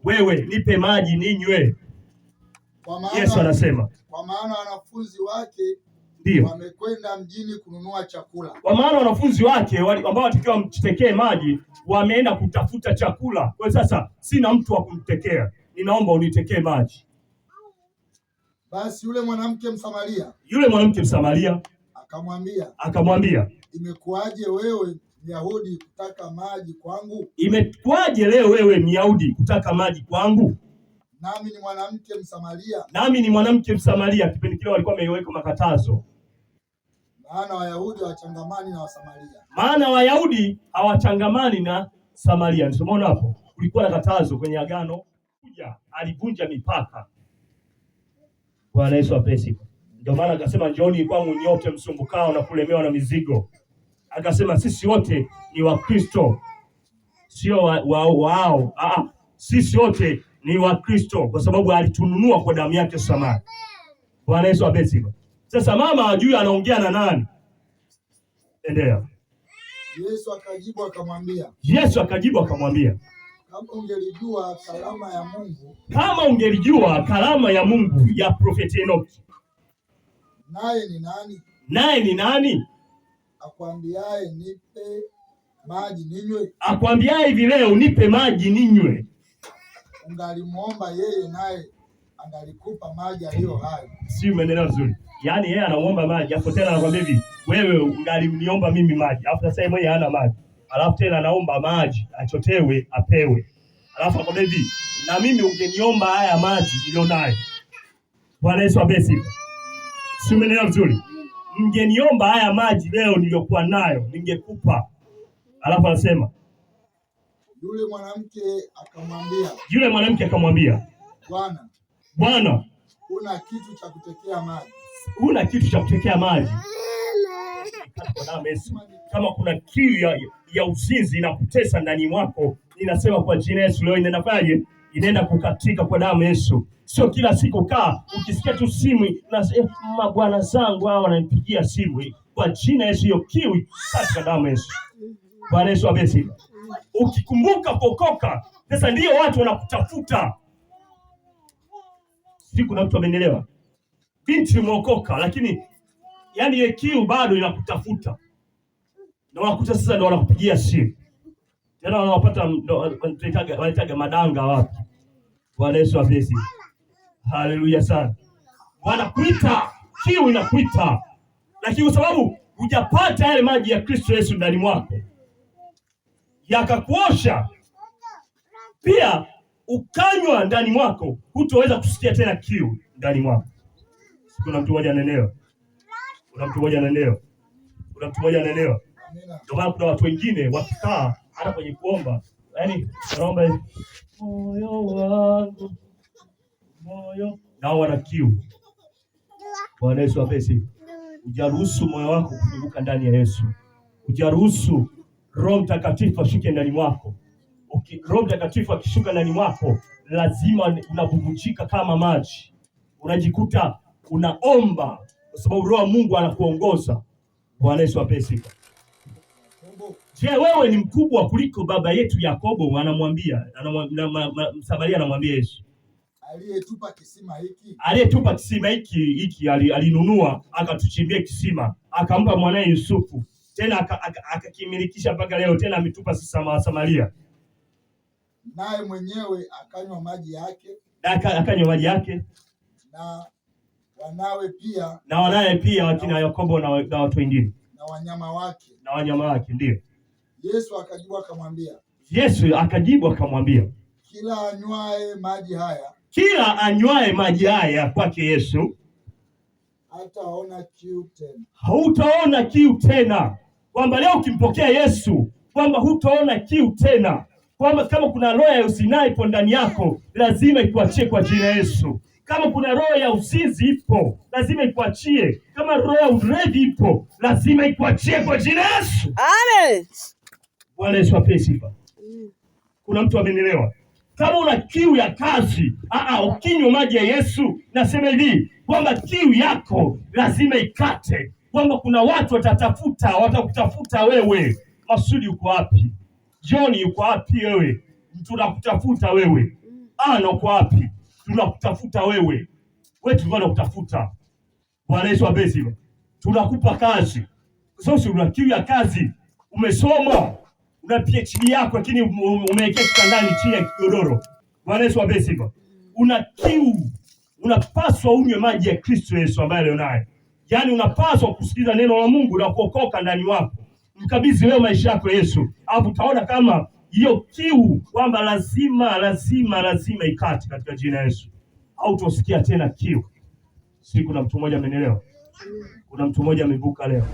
wewe nipe maji ninywe. Yesu anasema kwa maana wanafunzi wake ndio wamekwenda mjini kununua chakula. Kwa maana wanafunzi wake ambao watakiwa wamtekee maji wameenda kutafuta chakula. Kwa sasa sina mtu wa kumtekea, ninaomba unitekee maji. Basi yule mwanamke Msamaria akamwambia, imekuwaje wewe Myahudi kutaka maji kwangu? Imekuwaje leo wewe Myahudi kutaka maji kwangu? Nami ni mwanamke Msamaria. Kipindi kile walikuwa wameweka makatazo. Maana Wayahudi hawachangamani na Samaria. Tumeona hapo kulikuwa na katazo kwenye agano. Alivunja mipaka. Bwana Yesu apesi. Ndio maana akasema njooni kwangu nyote msumbukao na kulemewa na mizigo. Akasema sisi wote ni Wakristo, sio wao. Sisi wote ni Wakristo kwa sababu alitununua kwa damu yake thamani. Bwana Yesu apesi. Sasa mama hajui anaongea na nani. Endelea. Yesu akajibu akamwambia, kama ungelijua karama ya Mungu ya Profeti Enoki. Naye ni nani? Akwambiaye nipe maji ninywe. Akwambiaye hivi leo nipe maji ninywe. Ungalimuomba yeye naye angalikupa maji aliyo hai. Si umeelewa vizuri? Yaani yeye anamuomba maji, afu tena anakuambia hivi, wewe ungaliniomba mimi maji. Alafu sasa yeye hana maji. Alafu tena anaomba maji, achotewe, apewe. Alafu anakuambia hivi, na mimi ungeniomba haya maji nilionayo. Bwana Yesu abesi. Si umeelewa vizuri? Mngeniomba haya maji leo niliyokuwa nayo ningekupa. Alafu anasema yule mwanamke akamwambia, Bwana, huna kitu cha kutekea maji. Kama kuna kiu ya uzinzi inakutesa ndani mwako, ninasema kwa jina Yesu leo inaenda kukatika kwa damu Yesu. Sio kila siku ukisikia tu simu na bwana zangu hao wananipigia simu. Kwa jina Yesu hiyo kiu katika damu Yesu. Bwana Yesu abesi. Ukikumbuka kuokoka, sasa ndio watu wanakutafuta. Siku na mtu amenielewa. Binti umeokoka lakini yani ile kiu bado inakutafuta. Na wanakuta sasa ndio wanakupigia simu. Tena wanapata wanataga madanga wapi. Bwana Yesu abesi. Haleluya sana. Wanakuita, kiu inakuita. Lakini kwa sababu hujapata yale maji ya Kristo Yesu ndani mwako, yakakuosha, pia ukanywa ndani mwako, hutoweza kusikia tena kiu ndani mwako. Kuna mtu mmoja anaelewa? Ndio maana kuna watu wengine wakikaa hata kwenye kuomba, yaani wanaomba moyo wangu, nao wana kiu. Bwana Yesu apesi. Ujaruhusu moyo wako kufunguka ndani ya Yesu. Ujaruhusu Roho Mtakatifu ashuke ndani mwako. Roho Mtakatifu akishuka ndani mwako, lazima unabubujika kama maji. Unajikuta unaomba kwa sababu Roho wa Mungu anakuongoza. Bwana Yesu apesi. Je, wewe ni mkubwa kuliko baba yetu Yakobo? Msamaria anamwambia Yesu. Aliyetupa kisima hiki alinunua akatuchimbia kisima, akampa mwanae Yusufu, tena akakimilikisha mpaka leo, tena ametupa sisi Samaria. Naye mwenyewe akanywa maji yake, na wanawe pia wakina Yakobo na watu wengine na wanyama wake. Ndio Yesu akajibu akamwambia, kila anywae maji haya kwake Yesu hutaona kiu tena. Kwamba leo ukimpokea Yesu, kwamba hutaona kiu tena, kwamba kama kuna roho ya uzinzi ipo ndani yako, lazima ikuachie kwa jina Yesu. Kama kuna roho ya uzinzi ipo, lazima ikuachie. Kama roho ya ulevi ipo, lazima ikuachie kwa jina Yesu. Amen. Bwana Yesu apewe sifa. Kuna mtu amenielewa? Kama una kiu ya kazi, ukinywa maji ya Yesu, nasema hivi kwamba kiu yako lazima ikate. Kwamba kuna watu watakutafuta wewe. Masudi yuko wapi? John yuko wapi wewe? Mtu anakutafuta wewe. na uko wapi? Tunakutafuta wewe. Wewe tulikuwa tunakutafuta. Bwana Yesu abesi. Tunakupa kazi. Sasa una kiu ya kazi. Umesoma. Una PhD yako lakini umewekea kitandani chini ya kigodoro. Bwana Yesu abesi. Una kiu. Unapaswa unywe maji ya Kristo Yesu ambaye alionaye. Yaani unapaswa kusikiliza neno la Mungu na kuokoka ndani wako. Mkabidhi leo maisha yako Yesu. Hapo utaona kama hiyo kiu kwamba lazima ikate katika jina la Yesu. Au utosikia tena kiu. Kuna mtu mmoja amenielewa? Kuna mtu mmoja amevuka leo.